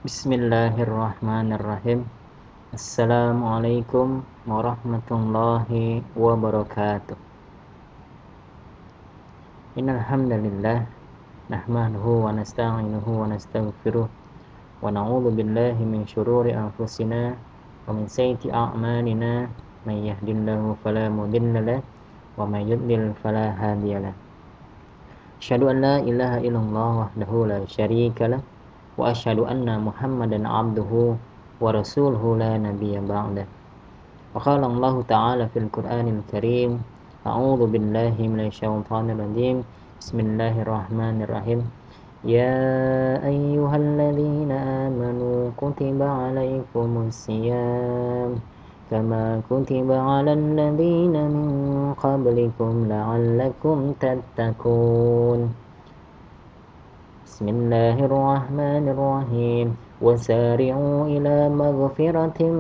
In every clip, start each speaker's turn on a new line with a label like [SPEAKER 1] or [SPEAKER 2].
[SPEAKER 1] Bismillahirrahmanirrahim. Assalamualaikum warahmatullahi wabarakatuh. Innal hamdalillah nahmaduhu wa nasta'inuhu wa nastaghfiruh wa na'udzu billahi min syururi anfusina wa min sayyiati a'malina may yahdihillahu fala mudilla lahu wa may yudlil fala hadiyalah. Asyhadu an la ilaha illallah wahdahu la syarika lah wa asyhadu anna Muhammadan abduhu wa rasuluhu la nabiyya ba'dah. Wa qala Allah ta'ala fil Qur'anil Karim, a'udzu billahi minasyaitonir rajim. Bismillahirrahmanirrahim. Ya ayyuhalladzina amanu kutiba 'alaikumus shiyam kama kutiba 'alal ladzina min qablikum la'allakum tattaqun. Bismillahirrahmanirrahim. Wasari'u ila maghfiratin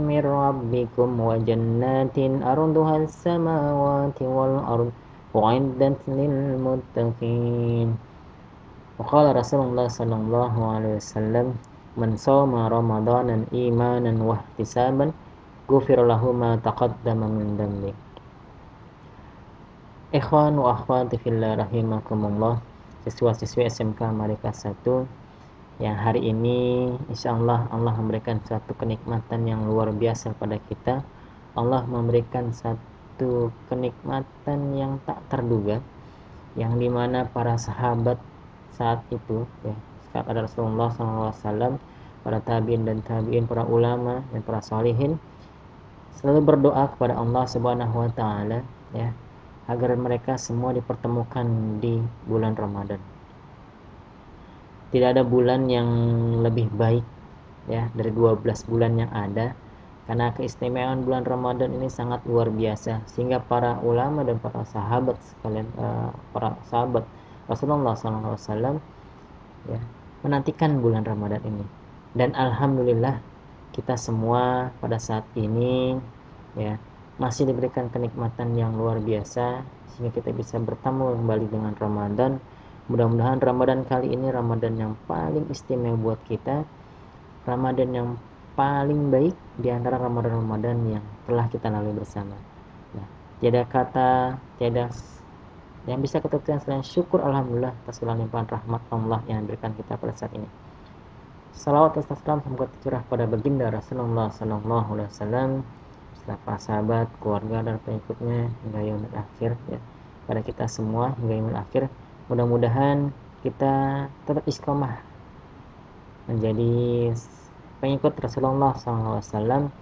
[SPEAKER 1] min rabbikum wa jannatin arduha as-samawati wal ard u'iddat lil muttaqin. Wa qala Rasulullah sallallahu alaihi wasallam, man shoma ramadanan imanan wa ihtisaban ghufira lahu ma taqaddama min dhanbi. Ikhwan wa akhwati fillah rahimakumullah, siswa-siswi SMK Merdeka 1 yang hari ini insyaallah Allah memberikan suatu kenikmatan yang luar biasa pada kita. Allah memberikan satu kenikmatan yang tak terduga, yang dimana para sahabat saat itu ya, saat ada Rasulullah SAW, para tabi'in dan tabi'in, para ulama dan para salihin selalu berdoa kepada Allah Subhanahu wa taala ya, agar mereka semua dipertemukan di bulan Ramadan. Tidak ada bulan yang lebih baik ya dari 12 bulan yang ada, karena keistimewaan bulan Ramadan ini sangat luar biasa, sehingga para ulama dan para sahabat sekalian, para sahabat Rasulullah SAW ya, menantikan bulan Ramadan ini. Dan alhamdulillah kita semua pada saat ini ya masih diberikan kenikmatan yang luar biasa, sehingga kita bisa bertemu kembali dengan Ramadan. Mudah-mudahan Ramadan kali ini Ramadan yang paling istimewa buat kita, Ramadan yang paling baik di antara Ramadan-Ramadan yang telah kita lalui bersama. Nah, tiada kata, tiada yang bisa kita ucapkan selain syukur alhamdulillah atas limpahan rahmat Allah yang diberikan kita pada saat ini. Salawat dan salam semoga tercurah pada baginda Rasulullah sallallahu alaihi wasallam, para sahabat, keluarga dan pengikutnya hingga yaumil akhir ya, pada kita semua hingga yaumil akhir. Mudah-mudahan kita tetap istiqomah menjadi pengikut Rasulullah SAW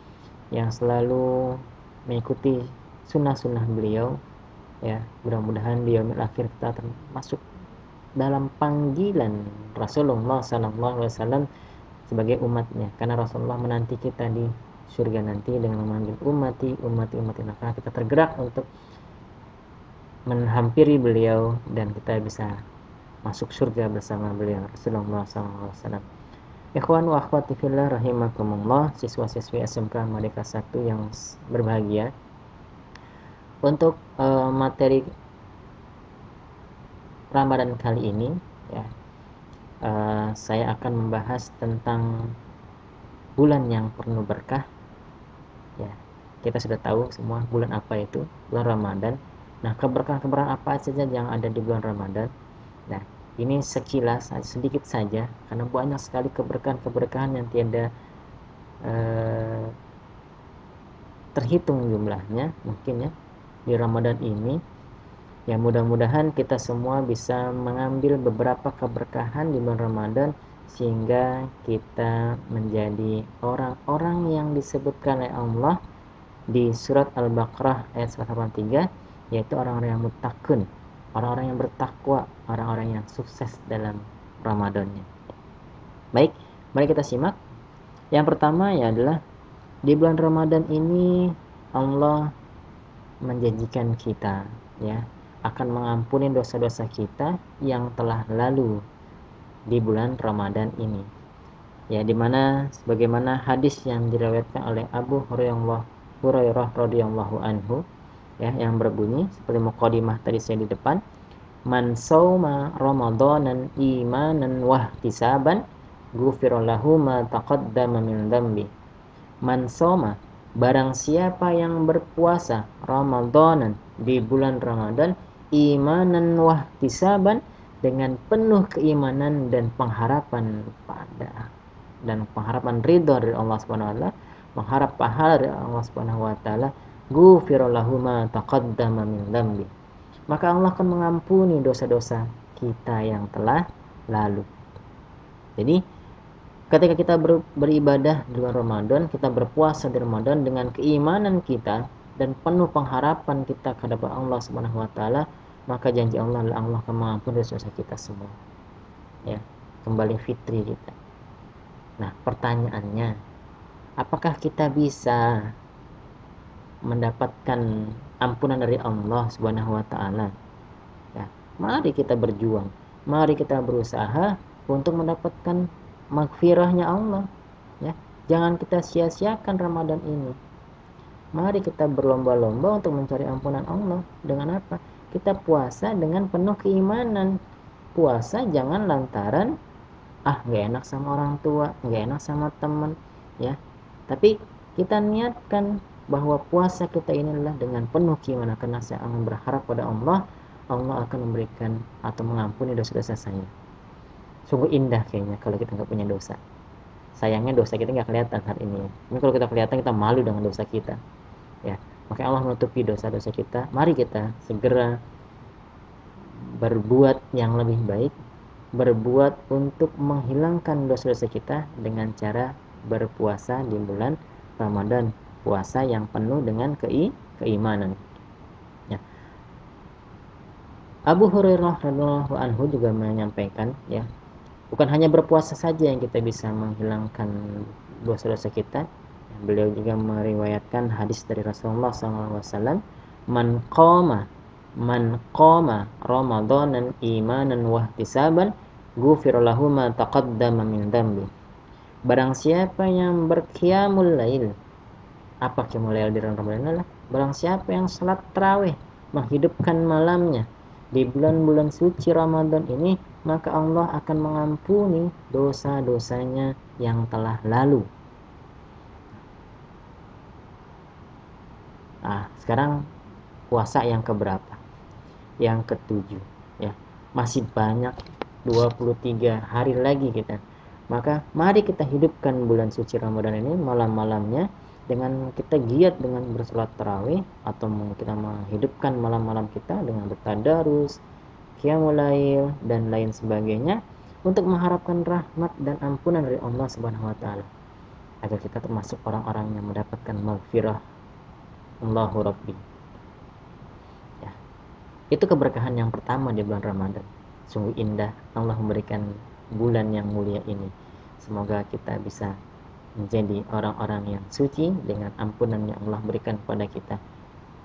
[SPEAKER 1] yang selalu mengikuti sunnah-sunnah beliau ya. Mudah-mudahan di yaumil akhir kita termasuk dalam panggilan Rasulullah SAW sebagai umatnya, karena Rasulullah menanti kita di surga nanti dengan memanggil ummati. Maka kita tergerak untuk menghampiri beliau dan kita bisa masuk surga bersama beliau Rasulullah SAW. Ikhwan wa akhwati fillah rahimakumullah, siswa-siswi SMK Merdeka 1 yang berbahagia, untuk materi Ramadan kali ini ya, saya akan membahas tentang bulan yang penuh berkah ya. Kita sudah tahu semua bulan apa itu, bulan Ramadan. Nah, keberkahan-keberkahan apa saja yang ada di bulan Ramadan. Nah, ini sekilas sedikit saja, karena banyak sekali keberkahan-keberkahan yang tiada terhitung jumlahnya mungkin ya di Ramadan ini. Ya, mudah-mudahan kita semua bisa mengambil beberapa keberkahan di bulan Ramadan, sehingga kita menjadi orang-orang yang disebutkan oleh Allah di surat Al-Baqarah ayat 183, yaitu orang-orang yang muttaqun, orang-orang yang bertakwa, orang-orang yang sukses dalam Ramadannya. Baik, mari kita simak. Yang pertama ya adalah di bulan Ramadan ini Allah menjanjikan kita ya akan mengampuni dosa-dosa kita yang telah lalu di bulan Ramadan ini. Ya, dimana sebagaimana hadis yang diriwayatkan oleh Abu Hurairah radhiyallahu anhu ya, yang berbunyi seperti muqaddimah tadi saya di depan, man shauma ramadanan imanan wahtisaban ghufira lahu ma taqaddama min dzambi. Man soma, barang siapa yang berpuasa Ramadanan, di bulan Ramadan, imanan wahtisaban, dengan penuh keimanan dan pengharapan ridho dari Allah Subhanahu wa taala, mengharap pahala dari Allah Subhanahu wa taala, ghufira lahu ma taqaddama min dzambi, maka Allah akan mengampuni dosa-dosa kita yang telah lalu. Jadi ketika kita beribadah di bulan Ramadan, kita berpuasa di Ramadan dengan keimanan kita dan penuh pengharapan kita kepada Allah Subhanahu wa taala, maka janji Allah akan mengampuni dosa-dosa kita semua. Ya, kembali fitri kita. Nah, pertanyaannya, apakah kita bisa mendapatkan ampunan dari Allah Subhanahu wa taala? Ya, mari kita berjuang, mari kita berusaha untuk mendapatkan maghfirahnya Allah. Ya, jangan kita sia-siakan Ramadan ini. Mari kita berlomba-lomba untuk mencari ampunan Allah. Dengan apa? Kita puasa dengan penuh keimanan. Puasa jangan lantaran gak enak sama orang tua, gak enak sama teman, ya. Tapi kita niatkan bahwa puasa kita ini adalah dengan penuh keimanan, karena saya akan berharap pada Allah, Allah akan memberikan atau mengampuni dosa-dosa saya. Sungguh indah kayaknya kalau kita nggak punya dosa. Sayangnya dosa kita nggak kelihatan hari ini. Ini kalau kita kelihatan, kita malu dengan dosa kita. Ya, makanya Allah menutupi dosa-dosa kita. Mari kita segera berbuat yang lebih baik, berbuat untuk menghilangkan dosa-dosa kita dengan cara berpuasa di bulan Ramadan, puasa yang penuh dengan keimanan. Ya. Abu Hurairah radhiyallahu anhu juga menyampaikan, ya, bukan hanya berpuasa saja yang kita bisa menghilangkan dosa-dosa kita. Beliau juga meriwayatkan hadis dari Rasulullah SAW, man qama Ramadanan imanan wahtisaban, ghufira lahu ma taqaddama min dzambi. Barang siapa yang berqiyamul lail, apa qiyamul lail di Ramadan adalah barang siapa yang salat tarawih, menghidupkan malamnya di bulan-bulan suci Ramadan ini, maka Allah akan mengampuni dosa-dosanya yang telah lalu. Nah, sekarang puasa yang keberapa? Yang ketujuh, ya. Masih banyak 23 hari lagi kita. Maka mari kita hidupkan bulan suci Ramadan ini malam-malamnya dengan kita giat dengan bersalat tarawih, atau kita menghidupkan malam-malam kita dengan bertadarus, qiyamul lail, dan lain sebagainya, untuk mengharapkan rahmat dan ampunan dari Allah Subhanahu wa taala, agar kita termasuk orang-orang yang mendapatkan maghfirah Allahu Rabbi. Ya. Itu keberkahan yang pertama di bulan Ramadan. Sungguh indah Allah memberikan bulan yang mulia ini. Semoga kita bisa menjadi orang-orang yang suci dengan ampunan yang Allah berikan kepada kita.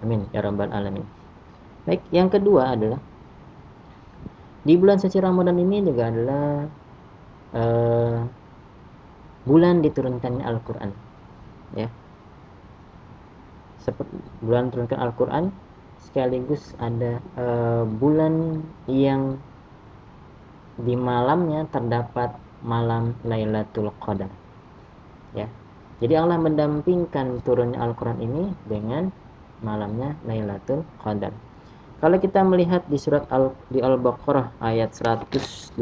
[SPEAKER 1] Amin ya rabbal alamin. Baik, yang kedua adalah di bulan suci Ramadan ini juga adalah bulan diturunkannya Al-Quran, ya. Seperti bulan turunkan Al-Quran, sekaligus ada bulan yang di malamnya terdapat malam Lailatul Qadar, ya. Jadi Allah mendampingkan turunnya Al-Quran ini dengan malamnya Lailatul Qadar. Kalau kita melihat di surat Al-Baqarah ayat 180,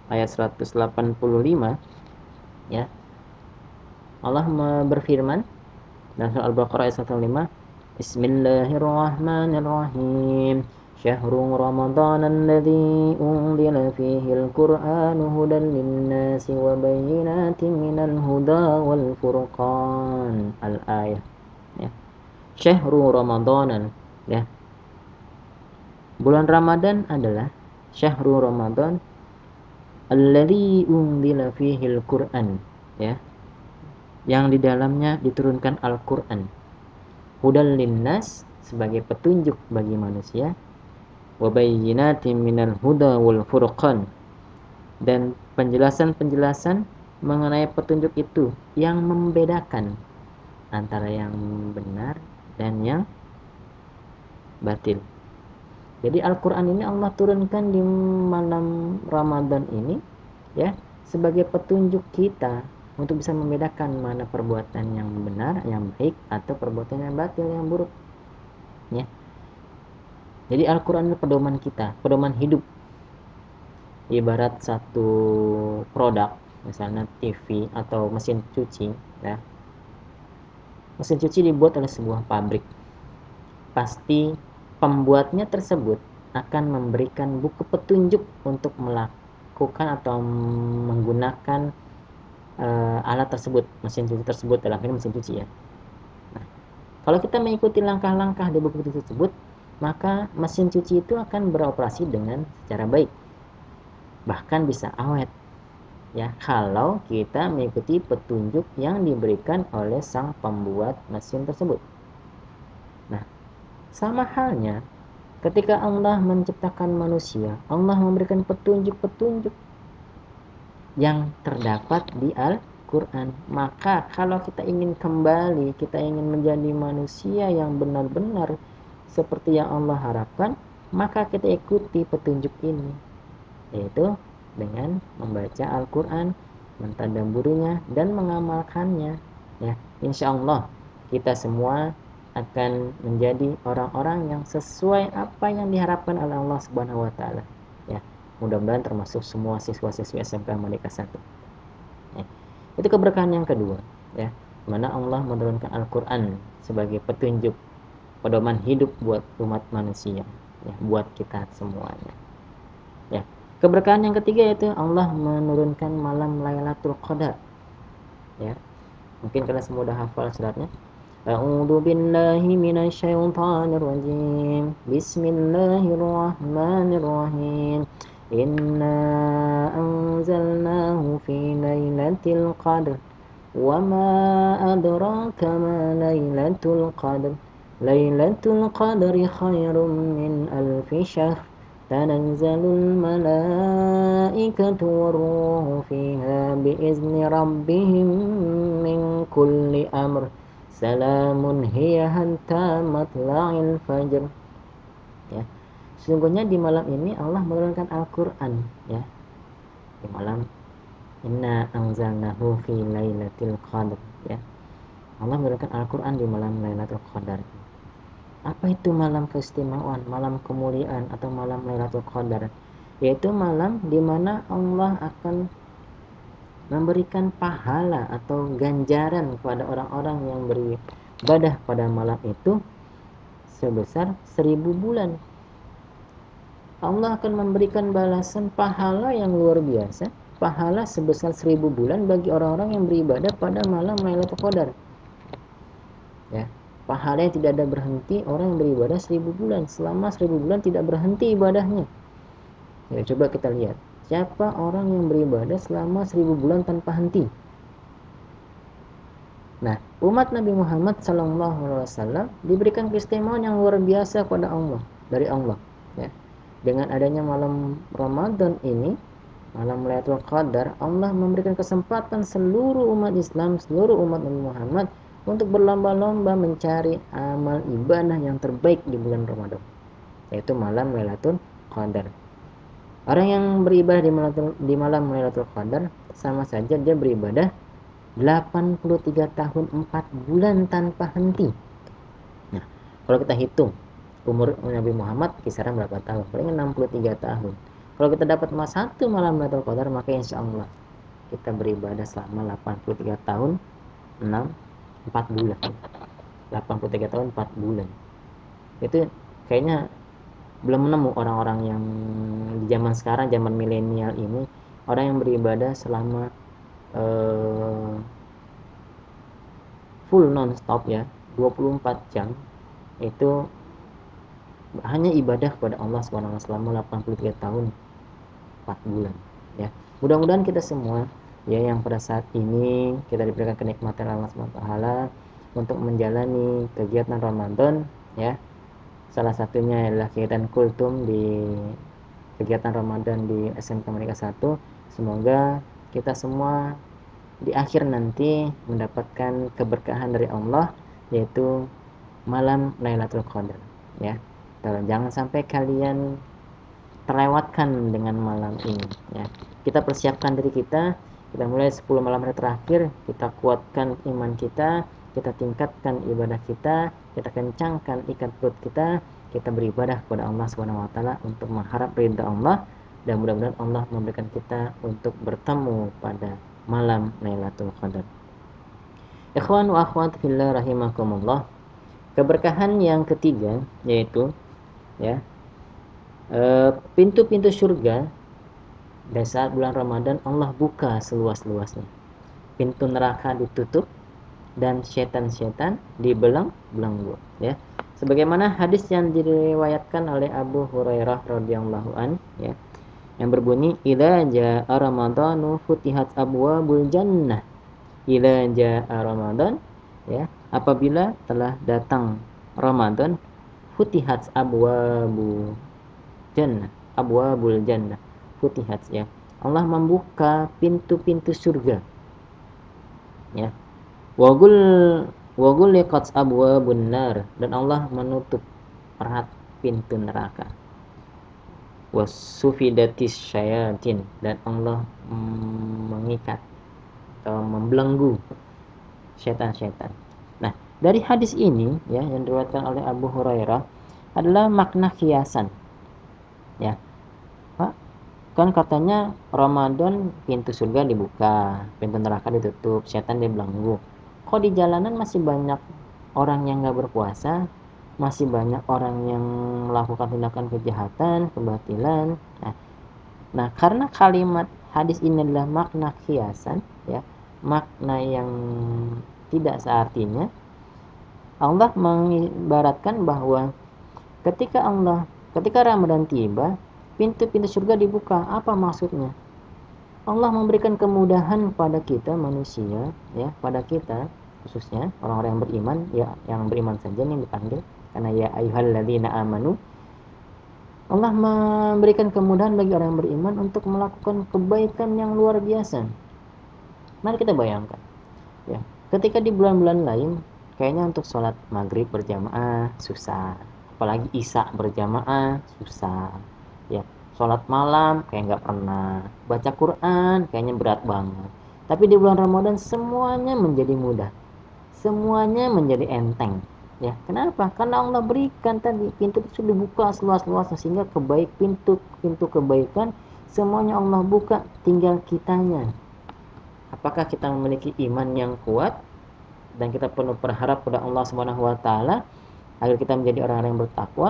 [SPEAKER 1] ayat 185, ya, Allah berfirman dalam surah Al-Baqarah ayat 185, Bismillahirrahmanirrahim, Syahrul Ramadan alladzi unzila fihi al-Qur'an hudan lin-nasi wa bayyinatin minal huda wal furqan. Al-ayah, ya. Syahrul Ramadan, ya. Bulan Ramadan adalah Syahrul Ramadan alladzi unzila fihi al-Qur'an, ya, yang di dalamnya diturunkan Al-Qur'an. Hudal linnas, sebagai petunjuk bagi manusia, wa bayyinatin minal huda wal furqan, dan penjelasan-penjelasan mengenai petunjuk itu yang membedakan antara yang benar dan yang batil. Jadi Al-Quran ini Allah turunkan di malam Ramadan ini, ya, sebagai petunjuk kita untuk bisa membedakan mana perbuatan yang benar, yang baik, atau perbuatan yang batil, yang buruk, ya. Jadi Al-Quran itu pedoman kita, pedoman hidup. Ibarat satu produk, misalnya TV atau mesin cuci, ya. Mesin cuci dibuat oleh sebuah pabrik. Pasti pembuatnya tersebut akan memberikan buku petunjuk untuk melakukan atau menggunakan alat tersebut, mesin cuci tersebut, dalam ini mesin cuci, ya. Nah, kalau kita mengikuti langkah-langkah di buku petunjuk tersebut, maka mesin cuci itu akan beroperasi dengan secara baik, bahkan bisa awet, ya, kalau kita mengikuti petunjuk yang diberikan oleh sang pembuat mesin tersebut. Nah, sama halnya ketika Allah menciptakan manusia, Allah memberikan petunjuk-petunjuk yang terdapat di Al-Quran. Maka kalau kita ingin kembali, kita ingin menjadi manusia yang benar-benar seperti yang Allah harapkan, maka kita ikuti petunjuk ini, yaitu dengan membaca Al-Quran, mentadabburinya, dan mengamalkannya, ya. Insya Allah kita semua akan menjadi orang-orang yang sesuai apa yang diharapkan oleh Allah Subhanahu wa taala, ya. Mudah-mudahan termasuk semua siswa-siswi SMK Merdeka 1, ya. Itu keberkahan yang kedua, ya, mana Allah menurunkan Al-Quran sebagai petunjuk, pedoman hidup buat umat manusia, ya, buat kita semuanya, ya. Keberkahan yang ketiga yaitu Allah menurunkan malam Lailatul Qadar, ya. Mungkin kalian semua udah hafal suratnya. A'udzu billahi minasyaitonir rajim. Bismillahirrahmanirrahim. Inna anzalnahu fi lailatul qadr. Wa ma adraka ma lailatul qadr. Lailatul qadri khairum min alfi syahr. تنزل الملائكة والروح فيها بإذن ربهم من كل أمر سلام هي حتى مطلع الفجر, ya. Sesungguhnya di malam ini Allah menurunkan Al-Quran, ya, di malam Inna anzalnahu fi lailatul qadr, ya. Allah menurunkan Al-Quran di malam Lailatul Qadar. Apa itu malam keistimewaan, malam kemuliaan, atau malam Lailatul Qadar? Yaitu malam di mana Allah akan memberikan pahala atau ganjaran kepada orang-orang yang beribadah pada malam itu sebesar 1000 bulan. Allah akan memberikan balasan pahala yang luar biasa, pahala sebesar 1000 bulan bagi orang-orang yang beribadah pada malam Lailatul Qadar, ya. Pahala yang tidak ada berhenti, orang yang beribadah 1000 bulan, selama 1000 bulan tidak berhenti ibadahnya. Ya, coba kita lihat, siapa orang yang beribadah selama 1000 bulan tanpa henti? Nah, umat Nabi Muhammad SAW diberikan keistimewaan yang luar biasa pada Allah, dari Allah, ya. Dengan adanya malam Ramadan ini, malam Lailatul Qadar, Allah memberikan kesempatan seluruh umat Islam, seluruh umat Nabi Muhammad untuk berlomba-lomba mencari amal ibadah yang terbaik di bulan Ramadan, yaitu malam Lailatul Qadar. Orang yang beribadah di malam Lailatul Qadar sama saja dia beribadah 83 tahun 4 bulan tanpa henti. Nah, kalau kita hitung umur Nabi Muhammad kisaran berapa tahun? Paling 63 tahun. Kalau kita dapat satu malam Lailatul Qadar, maka insya Allah kita beribadah selama 83 tahun 4 bulan. 83 tahun 4 bulan. Itu kayaknya belum menemu orang-orang yang di zaman sekarang, zaman milenial ini, orang yang beribadah selama full non-stop, ya, 24 jam itu hanya ibadah kepada Allah SWT selama 83 tahun 4 bulan, ya. Mudah-mudahan kita semua, ya, yang pada saat ini kita diberikan kenikmatan Allah SWT untuk menjalani kegiatan Ramadan, ya. Salah satunya adalah kegiatan kultum di kegiatan Ramadan di SMK Merdeka 1. Semoga kita semua di akhir nanti mendapatkan keberkahan dari Allah, yaitu malam Lailatul Qadar, ya. Jangan sampai kalian terlewatkan dengan malam ini ya. Kita persiapkan diri kita mulai 10 malam hari terakhir, kita kuatkan iman kita tingkatkan ibadah kita kencangkan ikat perut kita beribadah kepada Allah Subhanahu wa taala untuk mengharap ridha Allah, dan mudah-mudahan Allah memberikan kita untuk bertemu pada malam Lailatul Qadar. Ikhwan wa akhwat fillah rahimakumullah. Keberkahan yang ketiga yaitu ya, pintu-pintu surga pada saat bulan Ramadan Allah buka seluas-luasnya. Pintu neraka ditutup dan setan-setan dibelenggu ya. Sebagaimana hadis yang diriwayatkan oleh Abu Hurairah radhiyallahu an ya, yang berbunyi idza jaa ramadhanu futihat abwabul jannah. Idza jaa ramadan ya, apabila telah datang Ramadan, futihat abwabul jannah futihat ya, Allah membuka pintu-pintu surga ya. Wagul liqats abwabun nar, dan Allah menutup erat pintu neraka. Wasufidatis syayatin, dan Allah mengikat atau membelenggu setan-setan. Nah, dari hadis ini ya yang diriwayatkan oleh Abu Hurairah adalah makna kiasan. Ya. Pak, kan katanya Ramadan pintu surga dibuka, pintu neraka ditutup, setan dibelenggu. Kok di jalanan masih banyak orang yang nggak berpuasa, masih banyak orang yang melakukan tindakan kejahatan, kebatilan. Nah, karena kalimat hadis ini adalah makna kiasan, ya, makna yang tidak seartinya, Allah mengibaratkan bahwa ketika Ramadan tiba, pintu-pintu surga dibuka. Apa maksudnya? Allah memberikan kemudahan pada kita manusia, ya, pada kita khususnya orang-orang yang beriman, ya, yang beriman saja yang dipanggil, karena ya ayyuhalladzina amanu. Allah memberikan kemudahan bagi orang yang beriman untuk melakukan kebaikan yang luar biasa. Mari kita bayangkan, ya, ketika di bulan-bulan lain kayaknya untuk sholat maghrib berjamaah susah, apalagi isya berjamaah susah, ya, sholat malam kayak nggak pernah, baca Quran kayaknya berat banget. Tapi di bulan Ramadan semuanya menjadi mudah, semuanya menjadi enteng, ya. Kenapa? Karena Allah berikan tadi pintu itu dibuka seluas-luasnya, sehingga pintu kebaikan semuanya Allah buka, tinggal kitanya. Apakah kita memiliki iman yang kuat dan kita perlu berharap pada Allah Subhanahu wa taala agar kita menjadi orang-orang yang bertakwa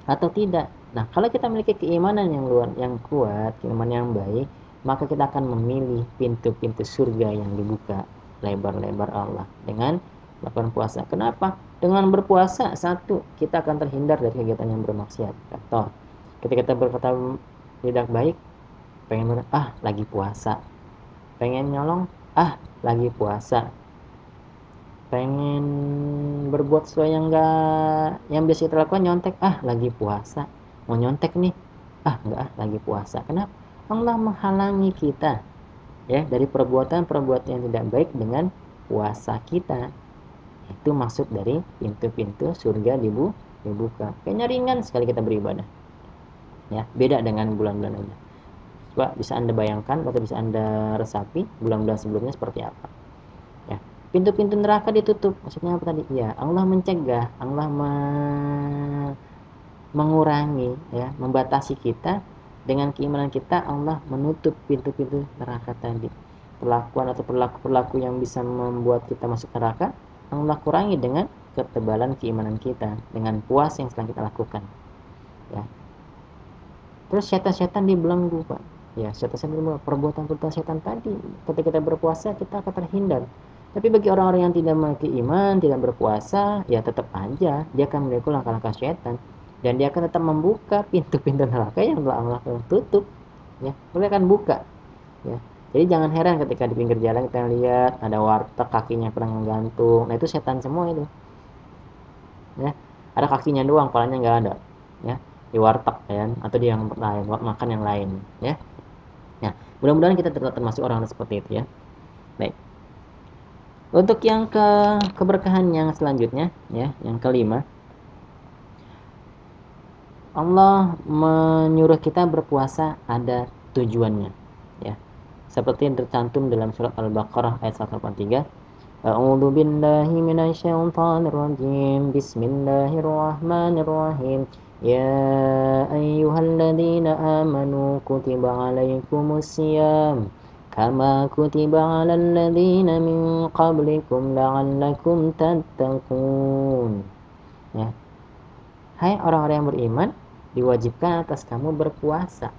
[SPEAKER 1] atau tidak? Nah, kalau kita memiliki keimanan yang kuat, keimanan yang baik, maka kita akan memilih pintu-pintu surga yang dibuka lebar-lebar Allah dengan melakukan puasa. Kenapa? Dengan berpuasa, satu, kita akan terhindar dari kegiatan yang bermaksiat. Contoh, ketika kita berkata tidak baik, pengen lagi puasa, pengen nyolong, lagi puasa, pengen berbuat sesuatu yang biasa kita lakukan, nyontek, lagi puasa, mau nyontek nih, enggak, lagi puasa. Kenapa? Allah menghalangi kita, ya, dari perbuatan-perbuatan yang tidak baik dengan puasa kita. Itu maksud dari pintu-pintu surga dibuka. Kayaknya ringan sekali kita beribadah, ya, beda dengan bulan-bulan lainnya. Coba bisa Anda bayangkan atau bisa Anda resapi bulan-bulan sebelumnya seperti apa. Ya, pintu-pintu neraka ditutup. Maksudnya apa tadi? Ya, Allah mencegah, Allah mengurangi, ya, membatasi kita dengan keimanan kita. Allah menutup pintu-pintu neraka tadi. Perlakuan atau perilaku yang bisa membuat kita masuk neraka, Allah kurangi dengan ketebalan keimanan kita, dengan puasa yang sedang kita lakukan. Ya. Terus setan-setan dibelenggu, Pak. Ya, setan-setan, perbuatan-perbuatan setan tadi ketika kita berpuasa kita akan terhindar. Tapi bagi orang-orang yang tidak memiliki iman, tidak berpuasa, ya tetap aja dia akan melakukan langkah-langkah setan, dan dia akan tetap membuka pintu-pintu neraka yang telah Allah tutup, ya. Mereka akan buka, ya. Jadi jangan heran ketika di pinggir jalan kita lihat ada warteg kakinya pernah gantung. Nah, itu setan semua itu, ya. Ada kakinya doang, kepalanya nggak ada, ya, di warteg, ya, atau di yang lain, makan yang lain, ya. Nah, mudah-mudahan kita termasuk orang-orang seperti itu, ya. Baik. Untuk yang keberkahan yang selanjutnya, ya, yang kelima, Allah menyuruh kita berpuasa ada tujuannya, ya. Seperti yang tercantum dalam surat Al-Baqarah ayat 183. A'udzu billahi minasyaitonir rajim. Bismillahirrahmanirrahim. Ya ayyuhalladzina amanu kutiba 'alaikumusiyam kama kutiba 'alal ladzina min qablikum la'allakum tattaqun. Ya. Hai orang-orang yang beriman, diwajibkan atas kamu berpuasa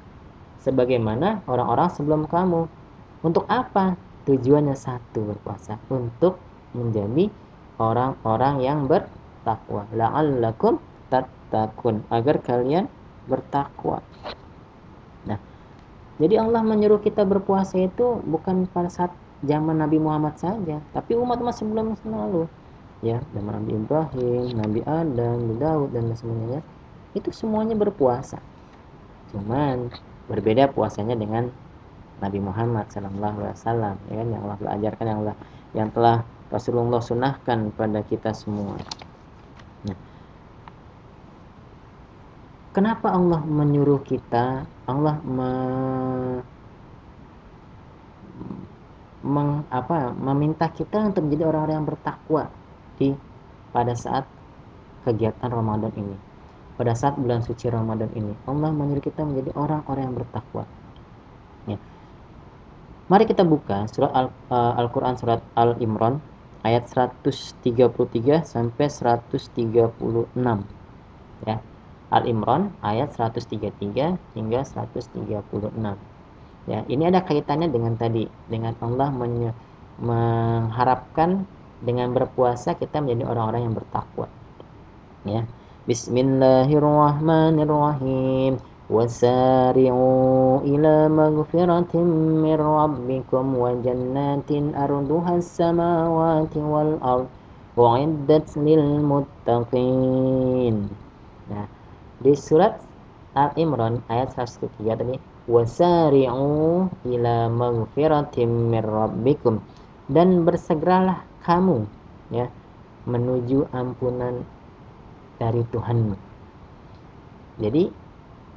[SPEAKER 1] sebagaimana orang-orang sebelum kamu. Untuk apa? Tujuannya satu, berpuasa untuk menjadi orang-orang yang bertakwa. La'allakum tattaqun, agar kalian bertakwa. Nah, jadi Allah menyuruh kita berpuasa itu bukan pada saat zaman Nabi Muhammad saja, tapi umat-umat sebelumnya selalu. Ya, zaman Nabi Ibrahim, Nabi Adam, Nabi Daud dan semuanya, itu semuanya berpuasa. Cuman berbeda puasanya dengan Nabi Muhammad SAW, ya kan, yang Allah ajarkan, yang telah Rasulullah sunahkan pada kita semua. Nah, kenapa Allah menyuruh kita? Allah meminta kita untuk menjadi orang-orang yang bertakwa pada saat kegiatan Ramadan ini. Pada saat bulan suci Ramadan ini, Allah menyuruh kita menjadi orang-orang yang bertakwa. Ya. Mari kita buka surat Al-Quran surat Al-Imran ayat 133 sampai 136. Ya. Al-Imran ayat 133 hingga 136. Ya, ini ada kaitannya dengan tadi, dengan Allah mengharapkan dengan berpuasa kita menjadi orang-orang yang bertakwa. Ya. Bismillahirrahmanirrahim. Wasari'u ila maghfiratin min rabbikum wa jannatin arduhas samawati wal ard u'iddat lil muttaqin. Nah, di surat Al-Imran ayat 103 tadi, wasari'u ila maghfiratin min rabbikum, dan bersegeralah kamu, ya, menuju ampunan dari Tuhanmu. Jadi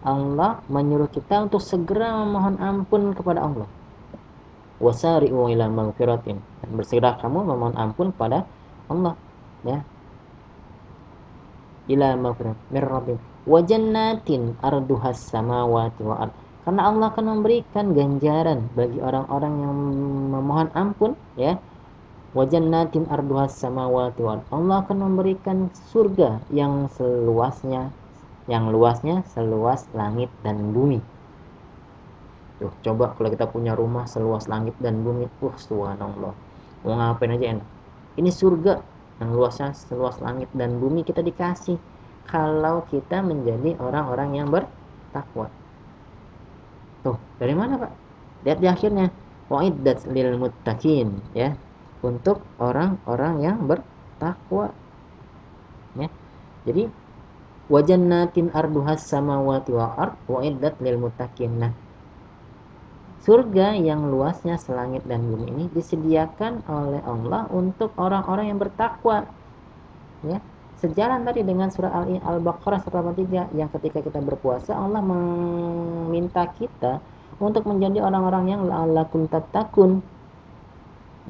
[SPEAKER 1] Allah menyuruh kita untuk segera memohon ampun kepada Allah. Wasari'u ila maghfiratin, dan bersegera kamu memohon ampun pada Allah, ya. Ila maghfiratin min rabbikum wa jannatin arduhas samawati wa ard, karena Allah akan memberikan ganjaran bagi orang-orang yang memohon ampun, ya. Wa jannatin arduhas samawati wa ard, Allah akan memberikan surga yang luasnya seluas langit dan bumi. Tuh, coba kalau kita punya rumah seluas langit dan bumi, subhanallah, mau ngapain aja enak. Ini surga yang luasnya seluas langit dan bumi kita dikasih kalau kita menjadi orang-orang yang bertakwa. Tuh, dari mana, Pak? Lihat di akhirnya, wa'iddat lil muttaqin, ya, untuk orang-orang yang bertakwa, ya. Jadi wajannatin arduhas samawati wa ard wa'iddat lil muttaqin. Nah, surga yang luasnya selangit dan bumi ini disediakan oleh Allah untuk orang-orang yang bertakwa, ya. Sejalan tadi dengan surah Al-Baqarah 183 yang ketika kita berpuasa Allah meminta kita untuk menjadi orang-orang yang la'allakum tattaqun.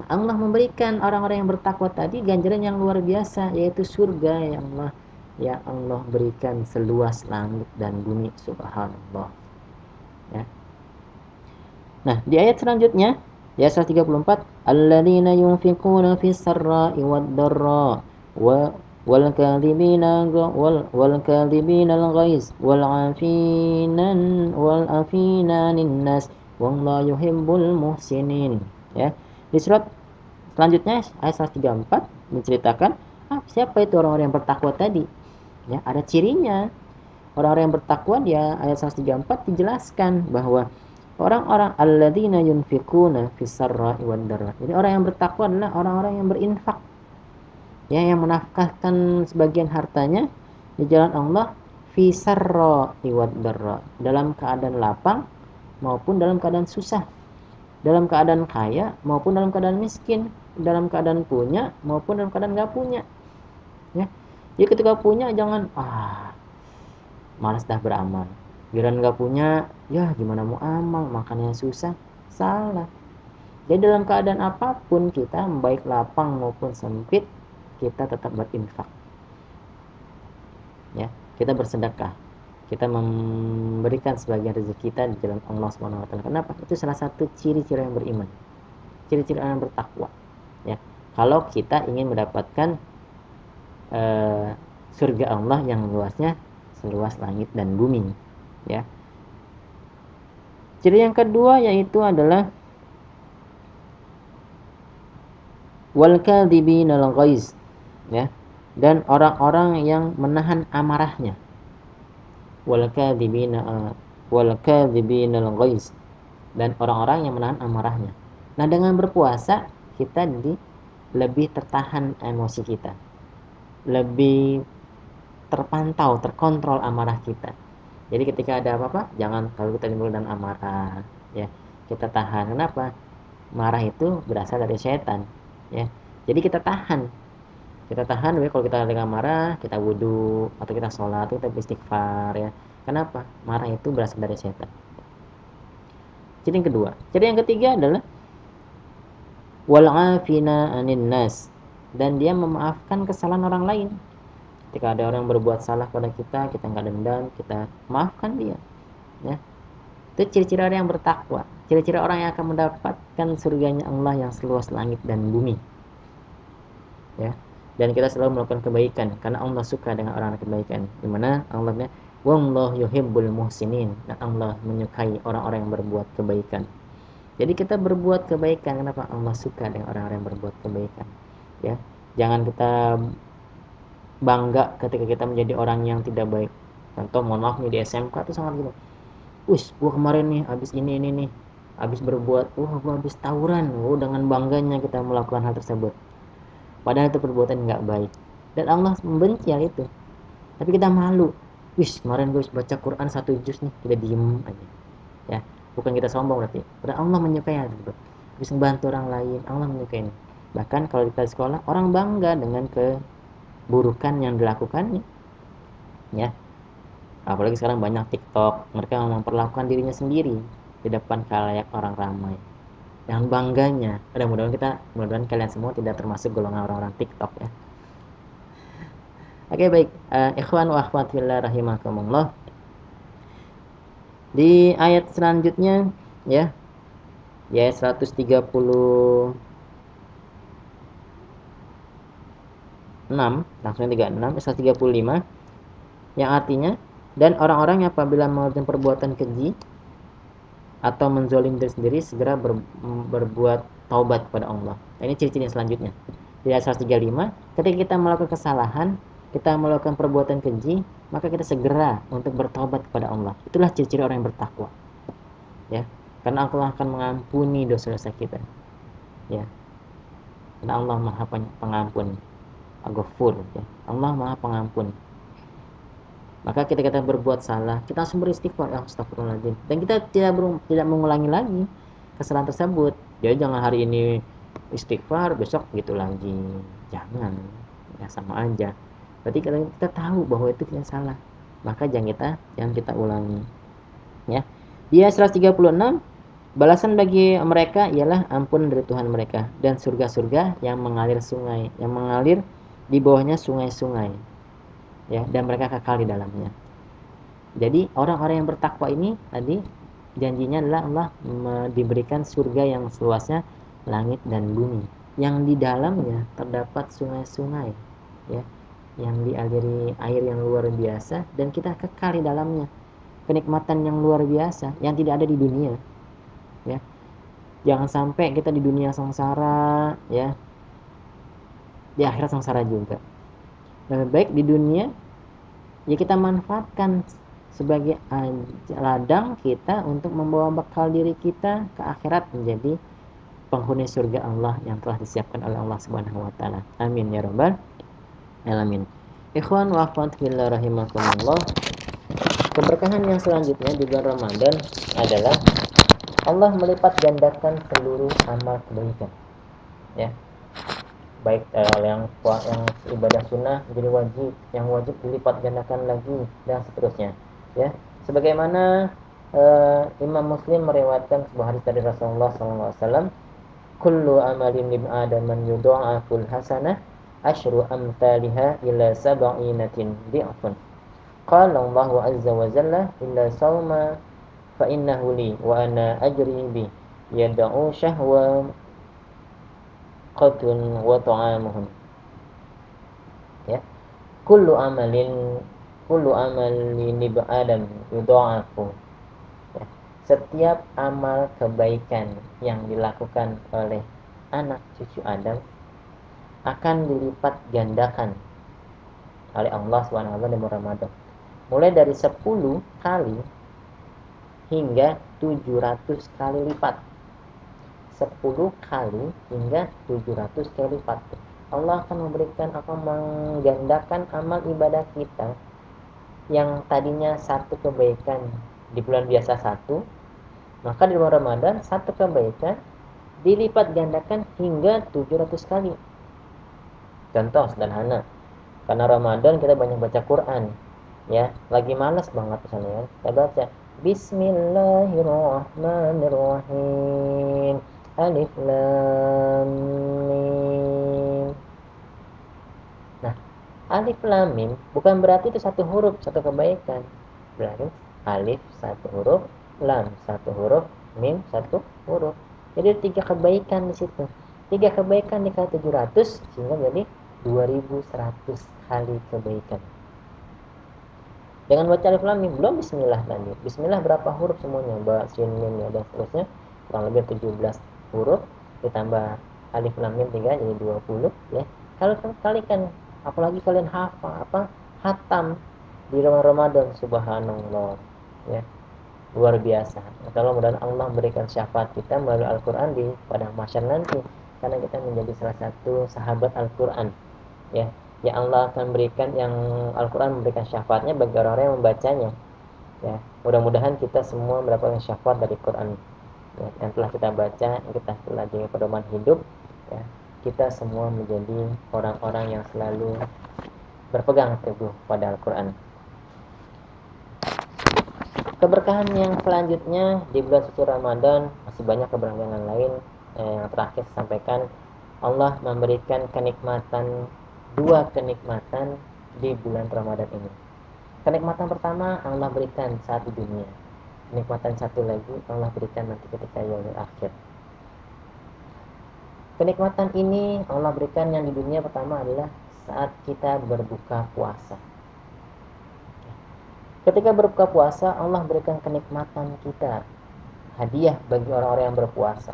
[SPEAKER 1] Allah memberikan orang-orang yang bertakwa tadi ganjaran yang luar biasa, yaitu surga yang Allah berikan seluas langit dan bumi, subhanallah, ya. Nah, di ayat selanjutnya, di ayat 134, alladzina yunfiquna fis sarra'i wad dharra wal kadhibina al-ghaiz wal afina nas wallahu yuhibbul muhsinin. Ya. Di surat selanjutnya ayat 134 menceritakan siapa itu orang-orang yang bertakwa tadi. Ya, ada cirinya. Orang-orang yang bertakwa, dia ayat 134 dijelaskan bahwa orang-orang alladzina yunfiquna fis sarra'i wad dharra. Jadi orang yang bertakwa adalah orang-orang yang berinfak, ya, yang menafkahkan sebagian hartanya di jalan Allah fi sarra'i wad dharra, dalam keadaan lapang maupun dalam keadaan susah, dalam keadaan kaya maupun dalam keadaan miskin, dalam keadaan punya maupun dalam keadaan enggak punya, ya. Jadi ketika punya jangan malas dah beramal. Giliran nggak punya, ya gimana mau amal, makannya susah. Salah. Jadi dalam keadaan apapun kita, baik lapang maupun sempit, kita tetap berinfak. Ya, kita bersedekah. Kita memberikan sebagian rezeki kita di jalan Allah Subhanahu wa taala. Kenapa? Itu salah satu ciri-ciri yang beriman. Ciri-ciri orang yang bertakwa. Ya. Kalau kita ingin mendapatkan surga Allah yang luasnya seluas langit dan bumi, ya. Ciri yang kedua yaitu adalah wal kadhibinal ghaiz, ya. Dan orang-orang yang menahan amarahnya. Wal kadhibinal ghaiz, dan orang-orang yang menahan amarahnya. Nah, dengan berpuasa kita lebih tertahan emosi kita. Lebih terpantau, terkontrol amarah kita. Jadi ketika ada apa-apa, jangan kalau kita timbul dan amarah, ya. Kita tahan. Kenapa? Marah itu berasal dari setan, ya. Jadi kita tahan. Kita tahan, ya, kalau kita dengan marah, kita wudu atau kita sholat, kita istighfar, ya. Kenapa? Marah itu berasal dari setan. Jadi yang kedua. Jadi yang ketiga adalah wal 'afina 'anil nas, dan dia memaafkan kesalahan orang lain. Ketika ada orang berbuat salah pada kita nggak dendam, kita maafkan dia, ya. Itu ciri-ciri orang yang bertakwa, ciri-ciri orang yang akan mendapatkan surganya Allah yang seluas langit dan bumi, ya. Dan kita selalu melakukan kebaikan karena Allah suka dengan orang yang kebaikan. Dimana Allah wallahu yuhibbul muhsinin, dan Allah menyukai orang-orang yang berbuat kebaikan. Jadi kita berbuat kebaikan, kenapa? Allah suka dengan orang-orang yang berbuat kebaikan, ya. Jangan kita bangga ketika kita menjadi orang yang tidak baik. Contoh, mohon maaf nih, di SMK tuh sangat gitu. Gua kemarin nih habis ini nih, habis berbuat, gua habis tawuran. Dengan bangganya kita melakukan hal tersebut. Padahal itu perbuatan nggak baik. Dan Allah membenci hal itu. Tapi kita malu. Kemarin gue baca Quran 1 juz nih, kita diem aja. Ya, bukan kita sombong berarti. Padahal Allah menyukai hal tersebut. Habis membantu orang lain, Allah menyukai. Bahkan kalau kita di sekolah, orang bangga dengan keburukan yang dilakukannya, ya. Apalagi sekarang banyak TikTok, mereka memperlakukan dirinya sendiri di depan khalayak orang ramai. Yang bangganya, mudah-mudahan kalian semua tidak termasuk golongan orang-orang TikTok, ya. Oke, baik, ikhwan wa akhwat fillah rahimakumullah. Di ayat selanjutnya, ya, di ayat 136, langsung 36, 135, yang artinya, dan orang-orang yang apabila melakukan perbuatan keji atau menzolim diri sendiri, segera berbuat taubat kepada Allah. Nah, ini ciri-ciri selanjutnya. Di ayat 135, ketika kita melakukan kesalahan, kita melakukan perbuatan keji, maka kita segera untuk bertaubat kepada Allah. Itulah ciri-ciri orang yang bertakwa, ya. Karena Allah akan mengampuni dosa-dosa kita, ya. Karena Allah Maha Pengampun, Al-Ghafur, ya. Allah Maha Pengampun. Maka ketika kita berbuat salah, kita langsung beristighfar, ya astagfirullahaladzim. Dan kita tidak mengulangi lagi kesalahan tersebut. Jadi jangan hari ini istighfar, besok gitu lagi. Jangan, ya sama aja. Berarti kita tahu bahwa itu kita salah, maka jangan kita ulangi, ya. Dia 136, balasan bagi mereka ialah ampun dari Tuhan mereka dan surga-surga yang mengalir di bawahnya sungai-sungai, ya, dan mereka kekal di dalamnya. Jadi orang-orang yang bertakwa ini tadi janjinya adalah Allah diberikan surga yang seluasnya langit dan bumi, yang di dalamnya terdapat sungai-sungai, ya, yang dialiri air yang luar biasa, dan kita kekal di dalamnya. Kenikmatan yang luar biasa yang tidak ada di dunia, ya. Jangan sampai kita di dunia sengsara, ya, di akhirat sengsara juga. Lebih baik di dunia, ya, kita manfaatkan sebagai ladang kita untuk membawa bekal diri kita ke akhirat menjadi penghuni surga Allah yang telah disiapkan oleh Allah Subhanahu wa taala. Amin ya rabbal alamin. Ikhwan wa akhwat fillah rahimakumullah. Keberkahan yang selanjutnya di bulan Ramadan adalah Allah melipat gandakan seluruh amal kebaikan, ya. Baik yang ibadah sunnah jadi wajib, yang wajib dilipat gandakan lagi, dan seterusnya. Ya, sebagaimana Imam Muslim meriwayatkan sebuah hadis dari Rasulullah SAW, kullu amalin ibn adam man yudha'aful hasanah asyru amthaliha ila sab'inatin di'fun. Qala Allahu azza wa jalla illa sawma fa innahu li wa ana ajri bi yad'u syahwa qatun wa ta'amuhum. Ya, kullu amalin ibn adam yudha'afu. Ya, setiap amal kebaikan yang dilakukan oleh anak cucu Adam akan dilipat gandakan oleh Allah SWT di bulan Ramadan. Mulai dari 10 kali hingga 700 kali lipat. 10 kali hingga 700 kali lipat. Allah akan menggandakan amal ibadah kita yang tadinya satu kebaikan di bulan biasa satu, maka di bulan Ramadan satu kebaikan dilipat gandakan hingga 700 kali. Contoh sederhana, karena Ramadan kita banyak baca Quran, ya, lagi malas banget misalnya ya, kita baca Bismillahirrahmanirrahim Alif Lam Mim. Nah, Alif Lam Mim bukan berarti itu satu huruf, satu kebaikan. Berarti Alif satu huruf, Lam satu huruf, Mim satu huruf. Jadi 3 kebaikan di situ. 3 kebaikan dikali 700 sehingga jadi 2100 kali kebaikan. Dengan baca Alif Lam Mim, belum Bismillah tadi. Bismillah berapa huruf semuanya? Ba, Sin, Mim, ya, dan seterusnya. Kurang lebih 17 huruf. Ditambah Alif Lam Mim 3 jadi 20 ya. Kalau kalikan, apalagi kalian hafal hatam di Ramadan, subhanallah ya. Luar biasa. Kalau mudah-mudahan Allah berikan syafaat kita melalui Al-Qur'an di padang mahsyar nanti, karena kita menjadi salah satu sahabat Al-Qur'an ya. Ya, Allah akan berikan, yang Al-Quran memberikan syafaatnya bagi orang-orang yang membacanya ya. Mudah-mudahan kita semua mendapatkan syafaat dari Quran ya, yang telah kita baca, yang kita pelajari pedoman hidup ya. Kita semua menjadi orang-orang yang selalu berpegang teguh pada Al-Quran. Keberkahan yang selanjutnya di bulan suci Ramadan, masih banyak keberkahan lain. Yang terakhir saya sampaikan, Allah memberikan kenikmatan, 2 kenikmatan di bulan Ramadan ini. Kenikmatan pertama Allah berikan saat di dunia. Kenikmatan satu lagi Allah berikan nanti ketika yaumul akhir. Kenikmatan ini Allah berikan yang di dunia pertama adalah saat kita berbuka puasa. Ketika berbuka puasa, Allah berikan kenikmatan kita, hadiah bagi orang-orang yang berpuasa.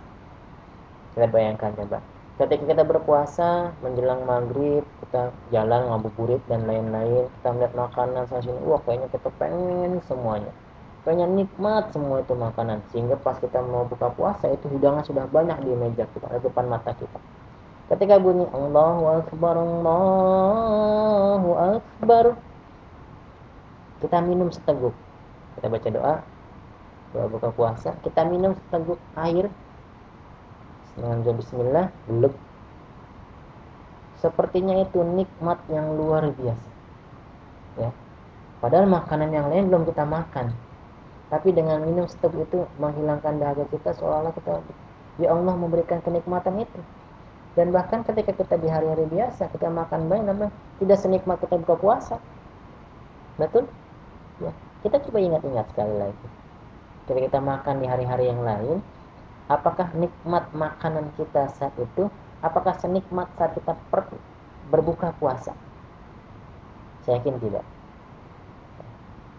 [SPEAKER 1] Kita bayangkan coba, ketika kita berpuasa menjelang maghrib, kita jalan ngabuburit dan lain-lain, kita melihat makanan sana sini, wah kayaknya kita pengen semuanya, pengen nikmat semua itu makanan, sehingga pas kita mau buka puasa itu hidangan sudah banyak di meja kita, di depan mata kita. Ketika bunyi Allahu Akbar, Allahu Akbar, kita minum seteguk, kita baca doa buka puasa, kita minum seteguk air dengan bismillah, belum. Sepertinya itu nikmat yang luar biasa ya. Padahal makanan yang lain belum kita makan, tapi dengan minum seteguk itu menghilangkan dahaga kita, seolah-olah kita, ya Allah memberikan kenikmatan itu. Dan bahkan ketika kita di hari-hari biasa kita makan banyak, tidak senikmat kita buka puasa. Betul ya. Kita coba ingat-ingat sekali lagi, ketika kita makan di hari-hari yang lain, apakah nikmat makanan kita saat itu, apakah senikmat saat kita berbuka puasa? Saya yakin tidak.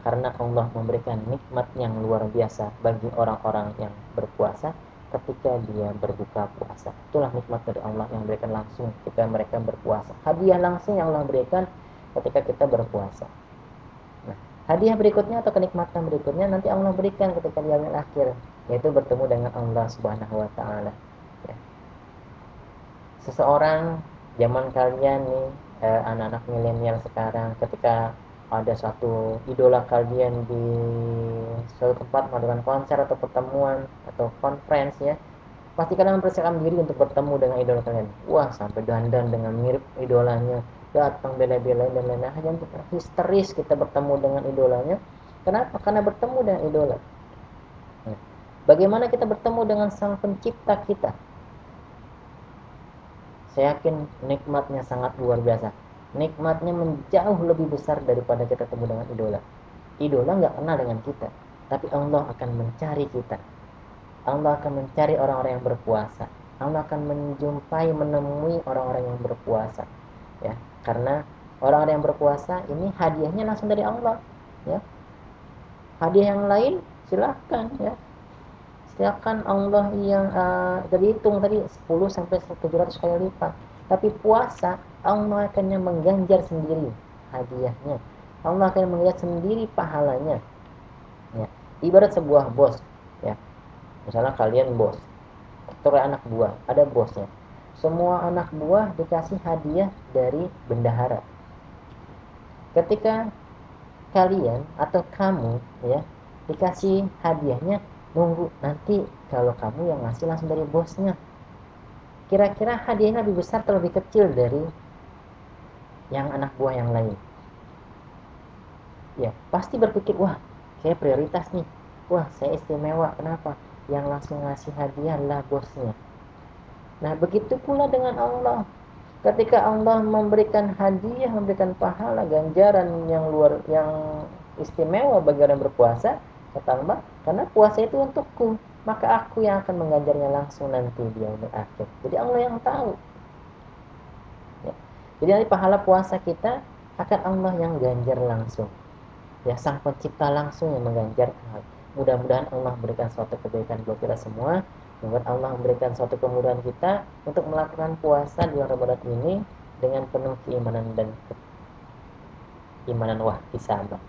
[SPEAKER 1] Karena Allah memberikan nikmat yang luar biasa bagi orang-orang yang berpuasa ketika dia berbuka puasa. Itulah nikmat dari Allah yang berikan langsung ketika mereka berpuasa. Hadiah langsung yang Allah berikan ketika kita berpuasa. Nah, hadiah berikutnya atau kenikmatan berikutnya nanti Allah berikan ketika di yaumil akhir, yaitu bertemu dengan Allah Subhanahu wa taala ya. Seseorang zaman kalian nih, anak-anak milenial sekarang, ketika ada satu idola kalian di suatu tempat mengadakan konser atau pertemuan atau conference ya, pasti kalian mempersiapkan diri untuk bertemu dengan idola kalian. Wah, sampai dandan dengan mirip idolanya, datang bela-belain dan lain-lain, histeris kita bertemu dengan idolanya. Kenapa? Karena bertemu dengan idola. Nah, bagaimana kita bertemu dengan sang pencipta kita? Saya yakin nikmatnya sangat luar biasa. Nikmatnya menjauh lebih besar daripada kita ketemu dengan idola. Idola nggak kenal dengan kita, tapi Allah akan mencari kita. Allah akan mencari orang-orang yang berpuasa. Allah akan menemui orang-orang yang berpuasa. Ya, karena orang-orang yang berpuasa ini hadiahnya langsung dari Allah. Ya, hadiah yang lain silahkan ya. Silakan Allah yang terhitung tadi 10 sampai 700 kali lipat. Tapi puasa Allah akan yang mengganjar sendiri hadiahnya. Allah akan mengganjar sendiri pahalanya. Ya. Ibarat sebuah bos, ya. Misalnya kalian bos, atau anak buah, ada bosnya. Semua anak buah dikasih hadiah dari bendahara. Ketika kalian atau kamu ya dikasih hadiahnya, nunggu nanti kalau kamu yang ngasih langsung dari bosnya. Kira-kira hadiahnya lebih besar atau lebih kecil dari yang anak buah yang lain? Ya, pasti berpikir, wah, saya prioritas nih. Wah, saya istimewa. Kenapa? Yang langsung ngasih hadiah adalah bosnya. Nah, begitu pula dengan Allah. Ketika Allah memberikan hadiah, memberikan pahala, ganjaran yang istimewa bagi orang berpuasa, kata Allah, karena puasa itu untukku, maka aku yang akan mengganjarnya langsung nanti di yaumil akhir. Jadi Allah yang tahu. Ya. Jadi nanti pahala puasa kita akan Allah yang ganjar langsung. Ya, sang pencipta langsung yang mengganjar. Mudah-mudahan Allah memberikan suatu kebaikan buat kita semua. Mudah Allah memberikan suatu kemudahan kita untuk melakukan puasa di bulan Ramadan ini dengan penuh keimanan dan keimanan wahtisabah.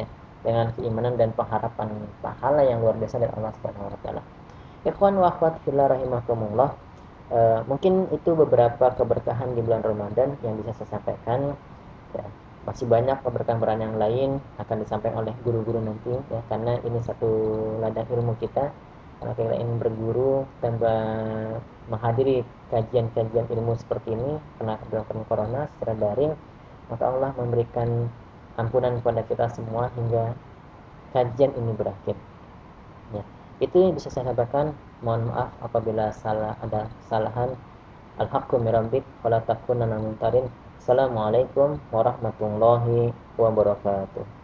[SPEAKER 1] Ya, dengan keimanan dan pengharapan pahala yang luar biasa dari Allah Subhanahu wa taala. Ikhwan wa akhwat fillah rahimakumullah. Mungkin itu beberapa keberkahan di bulan Ramadan yang bisa saya sampaikan. Ya, masih banyak keberkahan yang lain akan disampaikan oleh guru-guru nanti ya, karena ini satu ladang ilmu kita. Kalau kita ingin berguru tanpa menghadiri kajian-kajian ilmu seperti ini karena kebetulan corona secara daring, maka Allah memberikan ampunan kepada kita semua hingga kajian ini berakhir ya. Itu yang bisa saya sampaikan. Mohon maaf apabila ada kesalahan. Al-haqqu min rabbik wala takunanna mintarin. Assalamualaikum warahmatullahi wabarakatuh.